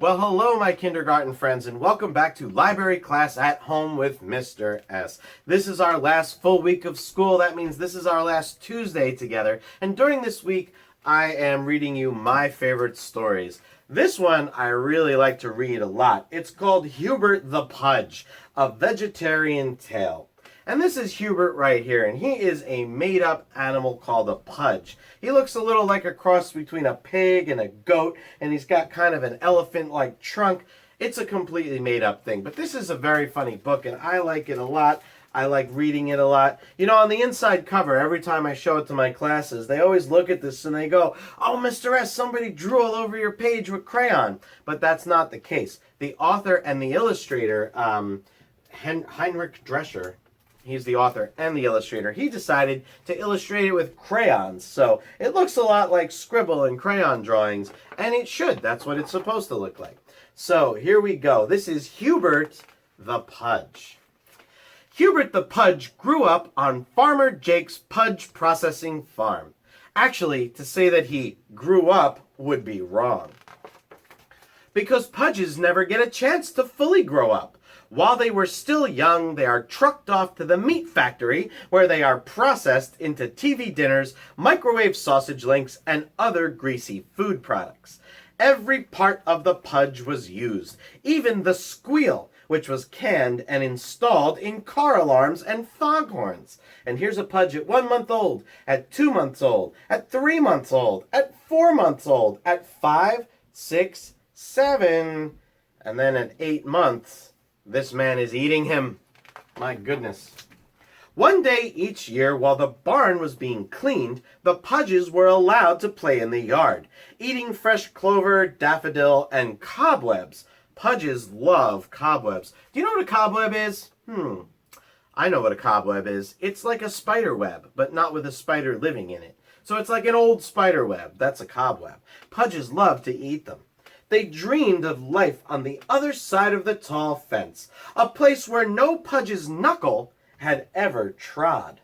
Well, hello, my kindergarten friends, and welcome back to Library Class at Home with Mr. S. This is our last full week of school. That means this is our last Tuesday together. And during this week, I am reading you my favorite stories. This one I really like to read a lot. It's called Hubert the Pudge, a Vegetarian Tale. And this is Hubert right here, and he is a made-up animal called a pudge. He looks a little like a cross between a pig and a goat, and he's got kind of an elephant-like trunk. It's a completely made-up thing, but this is a very funny book, and I like it a lot. I like reading it a lot. You know, on the inside cover, every time I show it to my classes, they always look at this and they go, "Oh, Mr. S, somebody drew all over your page with crayon." But that's not the case. The author and the illustrator, Heinrich Drescher, he's the author and the illustrator, he decided to illustrate it with crayons. So it looks a lot like scribble and crayon drawings, and it should. That's what it's supposed to look like. So here we go. This is Hubert the Pudge. Hubert the Pudge grew up on Farmer Jake's Pudge Processing Farm. Actually, to say that he grew up would be wrong, because pudges never get a chance to fully grow up. While they were still young, they are trucked off to the meat factory, where they are processed into TV dinners, microwave sausage links, and other greasy food products. Every part of the pudge was used, even the squeal, which was canned and installed in car alarms and foghorns. And here's a pudge at 1 month old, at 2 months old, at 3 months old, at 4 months old, at 5, 6, 7, and then at 8 months. This man is eating him. My goodness. One day each year, while the barn was being cleaned, the pudges were allowed to play in the yard, eating fresh clover, daffodil, and cobwebs. Pudges love cobwebs. Do you know what a cobweb is? I know what a cobweb is. It's like a spider web, but not with a spider living in it. So it's like an old spider web. That's a cobweb. Pudges love to eat them. They dreamed of life on the other side of the tall fence, a place where no pudge's knuckle had ever trod.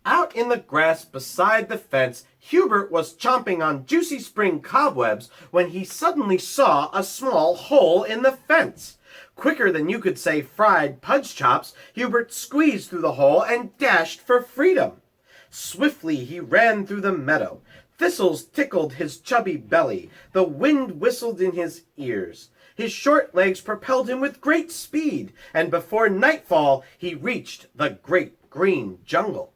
Out in the grass beside the fence, Hubert was chomping on juicy spring cobwebs when he suddenly saw a small hole in the fence. Quicker than you could say fried pudge chops, Hubert squeezed through the hole and dashed for freedom. Swiftly he ran through the meadow. Thistles tickled his chubby belly. The wind whistled in his ears. His short legs propelled him with great speed, and before nightfall he reached the great green jungle.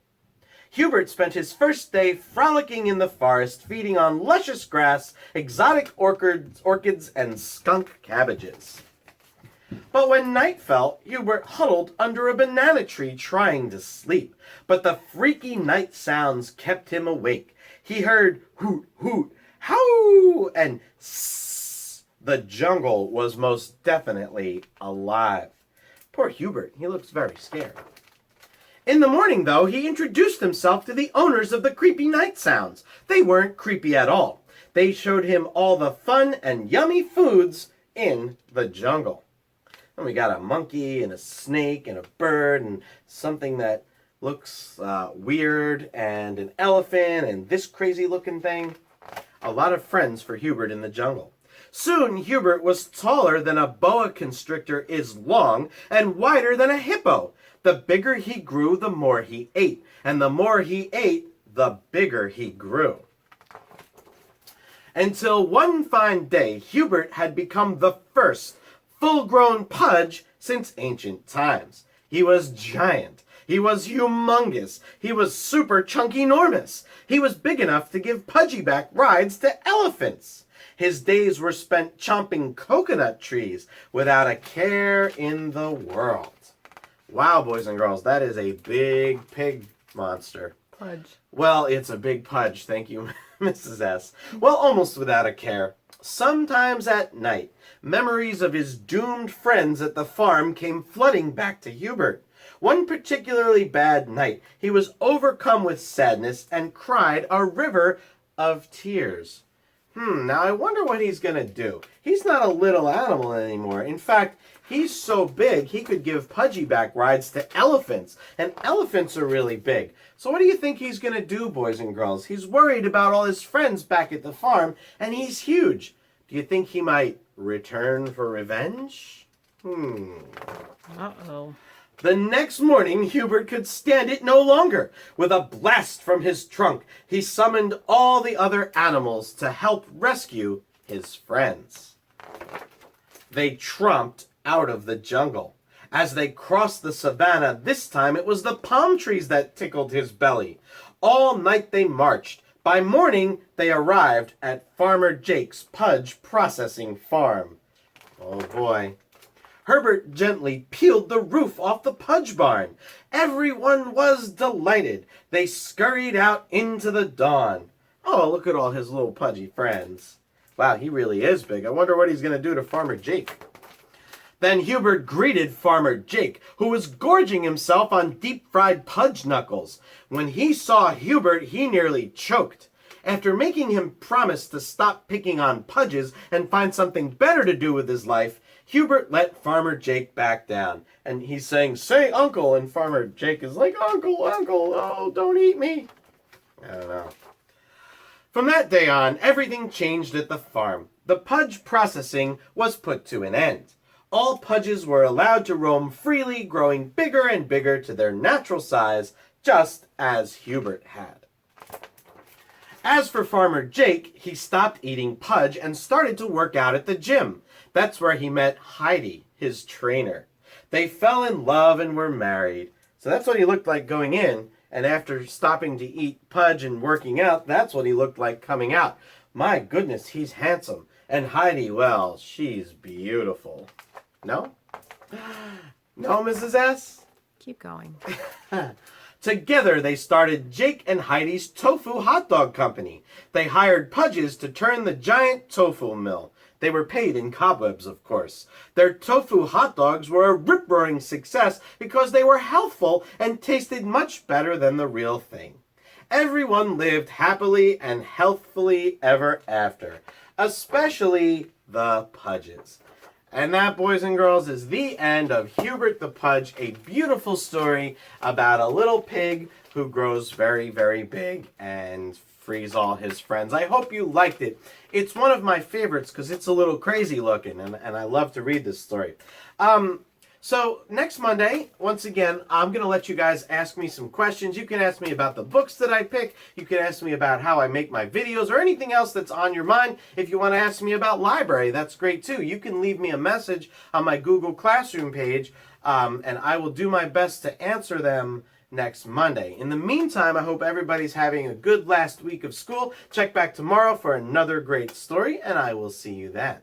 Hubert spent his first day frolicking in the forest, feeding on luscious grass, exotic orchids, and skunk cabbages. But when night fell, Hubert huddled under a banana tree trying to sleep. But the freaky night sounds kept him awake. He heard hoot, hoot, howl, and sss. The jungle was most definitely alive. Poor Hubert, he looks very scared. In the morning, though, he introduced himself to the owners of the creepy night sounds. They weren't creepy at all. They showed him all the fun and yummy foods in the jungle. And we got a monkey and a snake and a bird and something that looks weird, and an elephant, and this crazy looking thing. A lot of friends for Hubert in the jungle. Soon Hubert was taller than a boa constrictor is long, and wider than a hippo. The bigger he grew, the more he ate, and the more he ate, the bigger he grew. Until one fine day, Hubert had become the first full-grown pudge since ancient times. He was giant. He was humongous. He was super chunky-normous. He was big enough to give pudgy-back rides to elephants. His days were spent chomping coconut trees without a care in the world. Wow, boys and girls, that is a big pig monster. Pudge. Well, it's a big pudge, thank you, Mrs. S. Well, almost without a care. Sometimes at night, memories of his doomed friends at the farm came flooding back to Hubert. One particularly bad night, he was overcome with sadness and cried a river of tears. Now I wonder what he's going to do. He's not a little animal anymore. In fact, he's so big he could give pudgy-back rides to elephants, and elephants are really big. So what do you think he's going to do, boys and girls? He's worried about all his friends back at the farm, and he's huge. Do you think he might return for revenge? Uh-oh. The next morning, Hubert could stand it no longer. With a blast from his trunk, he summoned all the other animals to help rescue his friends. They tromped out of the jungle. As they crossed the savannah, this time it was the palm trees that tickled his belly. All night they marched. By morning, they arrived at Farmer Jake's Pudge processing farm. Oh boy. Herbert gently peeled the roof off the Pudge barn. Everyone was delighted. They scurried out into the dawn. Oh, look at all his little pudgy friends. Wow, he really is big. I wonder what he's going to do to Farmer Jake. Then Hubert greeted Farmer Jake, who was gorging himself on deep-fried Pudge knuckles. When he saw Hubert, he nearly choked. After making him promise to stop picking on Pudges and find something better to do with his life, Hubert let Farmer Jake back down. And he's saying, "Say, Uncle," and Farmer Jake is like, "Uncle, Uncle, oh, don't eat me." I don't know. From that day on, everything changed at the farm. The Pudge processing was put to an end. All Pudges were allowed to roam freely, growing bigger and bigger to their natural size, just as Hubert had. As for Farmer Jake, he stopped eating Pudge and started to work out at the gym. That's where he met Heidi, his trainer. They fell in love and were married. So that's what he looked like going in. And after stopping to eat Pudge and working out, that's what he looked like coming out. My goodness, he's handsome. And Heidi, well, she's beautiful. No? No, Mrs. S? Keep going. Together, they started Jake and Heidi's Tofu Hot Dog Company. They hired Pudges to turn the giant tofu mill. They were paid in cobwebs, of course. Their tofu hot dogs were a rip-roaring success because they were healthful and tasted much better than the real thing. Everyone lived happily and healthfully ever after, especially the Pudges. And that, boys and girls, is the end of Hubert the Pudge, a beautiful story about a little pig who grows very, very big and frees all his friends. I hope you liked it. It's one of my favorites because it's a little crazy looking, and I love to read this story. So next Monday, once again, I'm going to let you guys ask me some questions. You can ask me about the books that I pick. You can ask me about how I make my videos or anything else that's on your mind. If you want to ask me about library, that's great too. You can leave me a message on my Google Classroom page, and I will do my best to answer them next Monday. In the meantime, I hope everybody's having a good last week of school. Check back tomorrow for another great story, and I will see you then.